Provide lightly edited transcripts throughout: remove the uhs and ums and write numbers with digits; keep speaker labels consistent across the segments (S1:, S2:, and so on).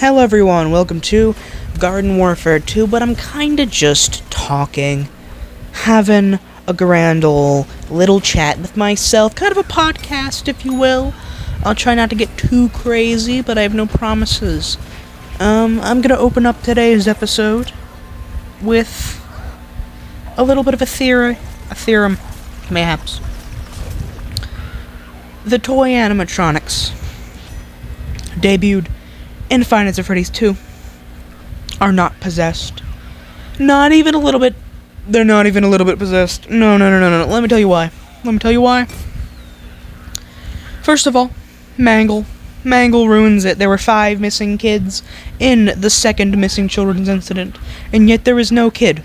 S1: Hello everyone, welcome to Garden Warfare 2, but I'm kinda just talking, having a grand ol' little chat with myself, kind of a podcast, if you will. I'll try not to get too crazy, but I have no promises. I'm gonna open up today's episode with a little bit of a theorem, mayhaps. The toy animatronics debuted in Five Nights at Freddy's 2 are not possessed. Not even a little bit. They're not even a little bit possessed. No. Let me tell you why. First of all, Mangle. Mangle ruins it. There were 5 missing kids in the second missing children's incident, and yet there is no kid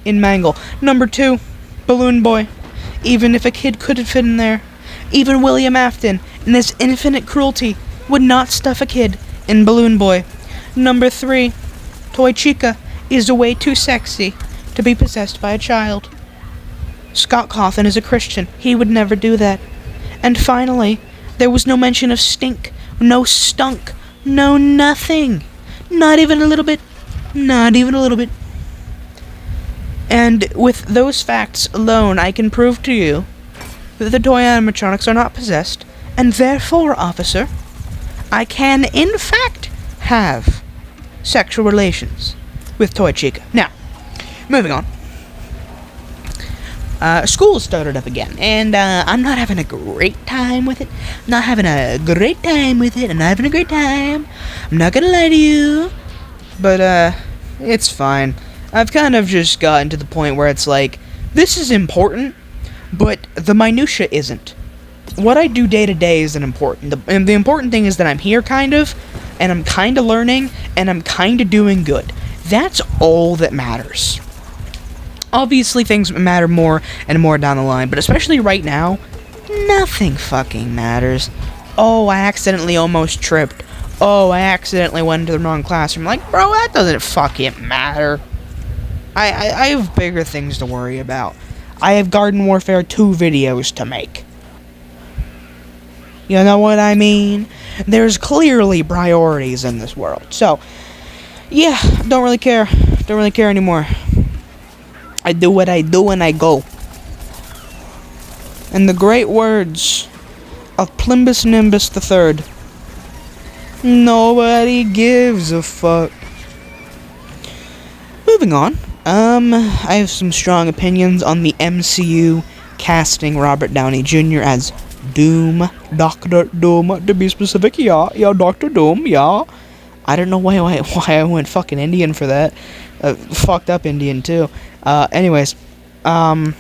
S1: in Mangle. Number 2, Balloon Boy. Even if a kid could fit in there, even William Afton, in this infinite cruelty, would not stuff a kid in Balloon Boy. Number 3, Toy Chica is way too sexy to be possessed by a child. Scott Cawthon is a Christian. He would never do that. And finally, there was no mention of stink, no stunk, no nothing. Not even a little bit. And with those facts alone, I can prove to you that the toy animatronics are not possessed, and therefore, officer, I can, in fact, have sexual relations with Toy Chica. Now, moving on. School started up again, and I'm not having a great time with it. I'm not having a great time. I'm not gonna lie to you. But, it's fine. I've kind of just gotten to the point where it's like, this is important, but the minutia isn't. What I do day to day isn't important. The important thing is that I'm here, kind of, and I'm kind of learning, and I'm kind of doing good. That's all that matters. Obviously, things matter more and more down the line, but especially right now, nothing fucking matters. Oh, I accidentally almost tripped. Oh, I accidentally went into the wrong classroom. Like, bro, that doesn't fucking matter. I have bigger things to worry about. I have Garden Warfare 2 videos to make. You know what I mean? There's clearly priorities in this world. So, yeah, don't really care. Don't really care anymore. I do what I do and I go. In the great words of Plimbus Nimbus III, nobody gives a fuck. Moving on. I have some strong opinions on the MCU casting Robert Downey Jr. as Doom, Dr. Doom, to be specific, yeah, Dr. Doom, yeah. I don't know why I went fucking Indian for that. Fucked up Indian, too. Anyways, I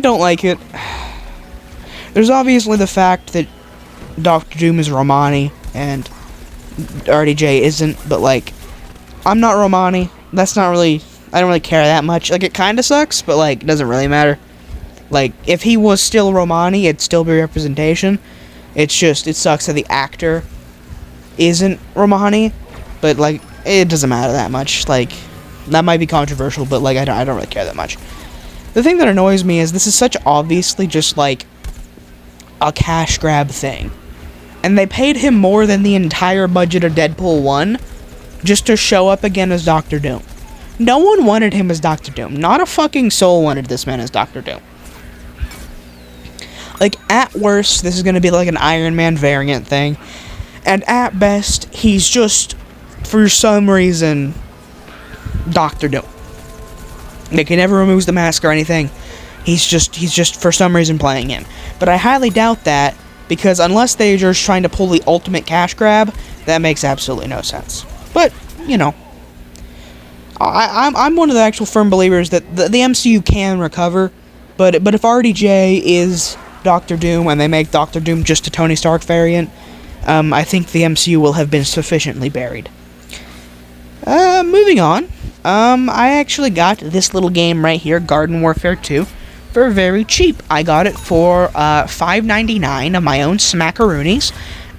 S1: don't like it. There's obviously the fact that Dr. Doom is Romani, and RDJ isn't, but, like, I'm not Romani. That's not really, I don't really care that much. Like, it kinda sucks, but, like, it doesn't really matter. Like, if he was still Romani, it'd still be representation. It's just, it sucks that the actor isn't Romani, but, like, it doesn't matter that much. Like, that might be controversial, but, like, I don't really care that much. The thing that annoys me is this is such obviously just, like, a cash grab thing. And they paid him more than the entire budget of Deadpool 1 just to show up again as Dr. Doom. No one wanted him as Dr. Doom. Not a fucking soul wanted this man as Dr. Doom. Like, at worst, this is going to be like an Iron Man variant thing. And at best, he's just, for some reason, Dr. Doom. Like, he never removes the mask or anything. He's just, for some reason, playing him. But I highly doubt that, because unless they're just trying to pull the ultimate cash grab, that makes absolutely no sense. But, you know, I'm one of the actual firm believers that the MCU can recover, but if RDJ is Dr. Doom and they make Dr. Doom just a Tony Stark variant, I think the MCU will have been sufficiently buried. Moving on, I actually got this little game right here, Garden Warfare 2, for very cheap. I got it for $5.99 of my own smackaroonies.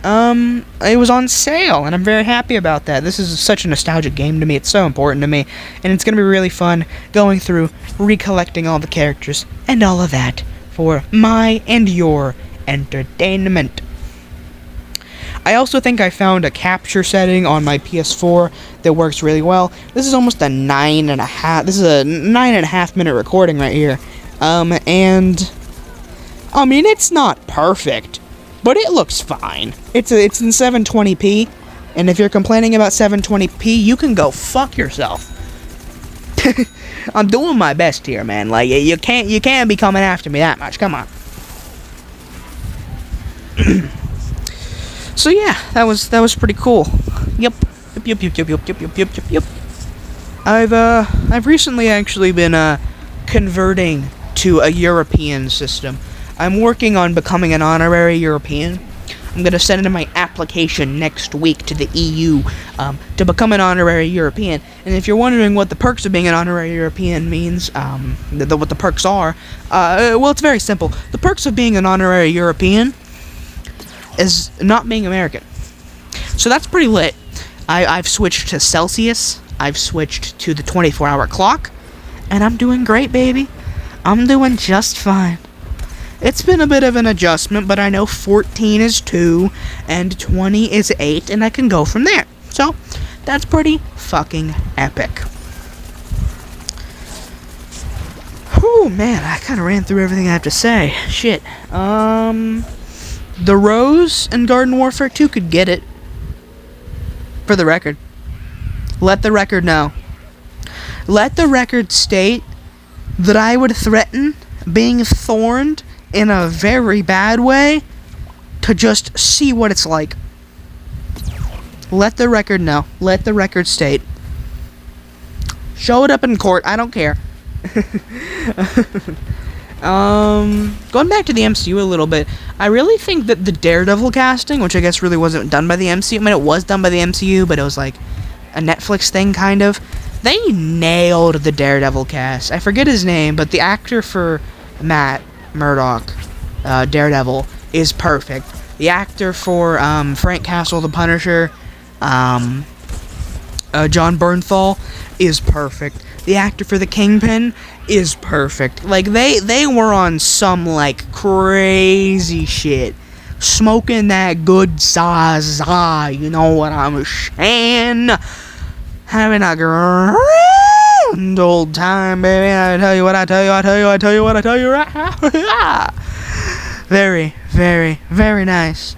S1: It was on sale, and I'm very happy about that. This is such a nostalgic game to me. It's so important to me, and it's going to be really fun going through, recollecting all the characters, and all of that for my and your entertainment. I also think I found a capture setting on my PS4 that works really well. This is almost a 9.5. This is a 9.5 minute recording right here. And I mean, it's not perfect, but it looks fine. It's in 720p, and if you're complaining about 720p, you can go fuck yourself. I'm doing my best here, man. Like, you can't be coming after me that much. Come on. So yeah, that was pretty cool. Yep. I've recently actually been converting to a European system. I'm working on becoming an honorary European. I'm going to send in my application next week to the EU to become an honorary European. And if you're wondering what the perks of being an honorary European means, what the perks are, well, it's very simple. The perks of being an honorary European is not being American. So that's pretty lit. I've switched to Celsius. I've switched to the 24-hour clock. And I'm doing great, baby. I'm doing just fine. It's been a bit of an adjustment, but I know 14 is 2, and 20 is 8, and I can go from there. So, that's pretty fucking epic. Whew, man, I kind of ran through everything I have to say. Shit. The Rose and Garden Warfare 2 could get it. For the record. Let the record know. Let the record state that I would threaten being thorned in a very bad way to just see what it's like. Let the record know. Let the record state. Show it up in court. I don't care. Going back to the MCU a little bit, I really think that the Daredevil casting, which I guess really wasn't done by the MCU, I mean, it was done by the MCU, but it was like a Netflix thing, kind of. They nailed the Daredevil cast. I forget his name, but the actor for Matt Murdock, Daredevil, is perfect. The actor for Frank Castle, the Punisher, John Bernthal, is perfect. The actor for the Kingpin is perfect. Like, they were on some, like, crazy shit. Smoking that good Zaza, you know what I'm saying? Having a grand old time, baby. I tell you what, I tell you right now. Very, very, very nice.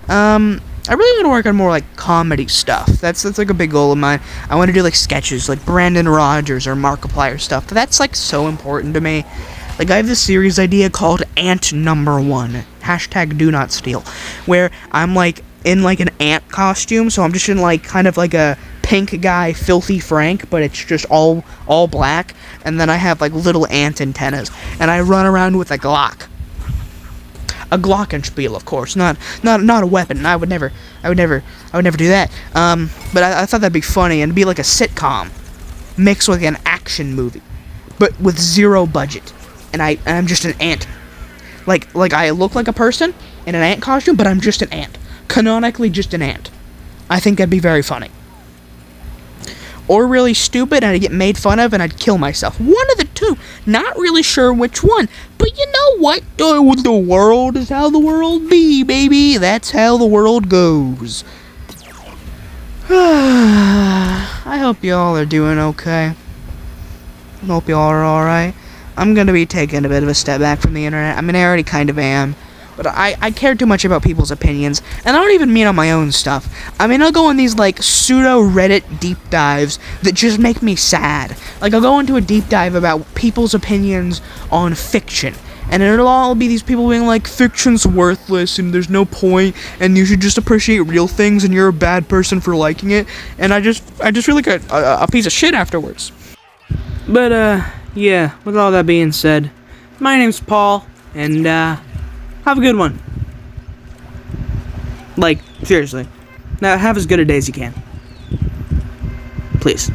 S1: I really want to work on more, like, comedy stuff. That's like a big goal of mine. I want to do, like, sketches, like Brandon Rogers or Markiplier stuff. But that's, like, so important to me. Like, I have this series idea called Ant Number 1. Hashtag do not steal. Where I'm, like, in, like, an ant costume. So I'm just in, like, kind of like a pink guy, Filthy Frank. But it's just all black. And then I have, like, little ant antennas. And I run around with a Glock. A Glockenspiel, of course, not a weapon. I would never do that. But I thought that'd be funny, and it'd be like a sitcom mixed with an action movie, but with zero budget. And I'm just an ant. Like I look like a person in an ant costume, but I'm just an ant. Canonically, just an ant. I think that'd be very funny. Or really stupid, and I'd get made fun of, and I'd kill myself. One of the two. Not really sure which one. But you know what? The world is how the world be, baby. That's how the world goes. I hope y'all are doing okay. I hope y'all are alright. I'm gonna be taking a bit of a step back from the internet. I mean, I already kind of am. But I care too much about people's opinions, and I don't even mean on my own stuff. I mean, I'll go on these, like, pseudo-Reddit deep dives that just make me sad. Like, I'll go into a deep dive about people's opinions on fiction, and it'll all be these people being like, fiction's worthless, and there's no point, and you should just appreciate real things, and you're a bad person for liking it, and I just feel like a piece of shit afterwards. But, yeah, with all that being said, my name's Paul, and, have a good one. Like, seriously. Now, have as good a day as you can. Please.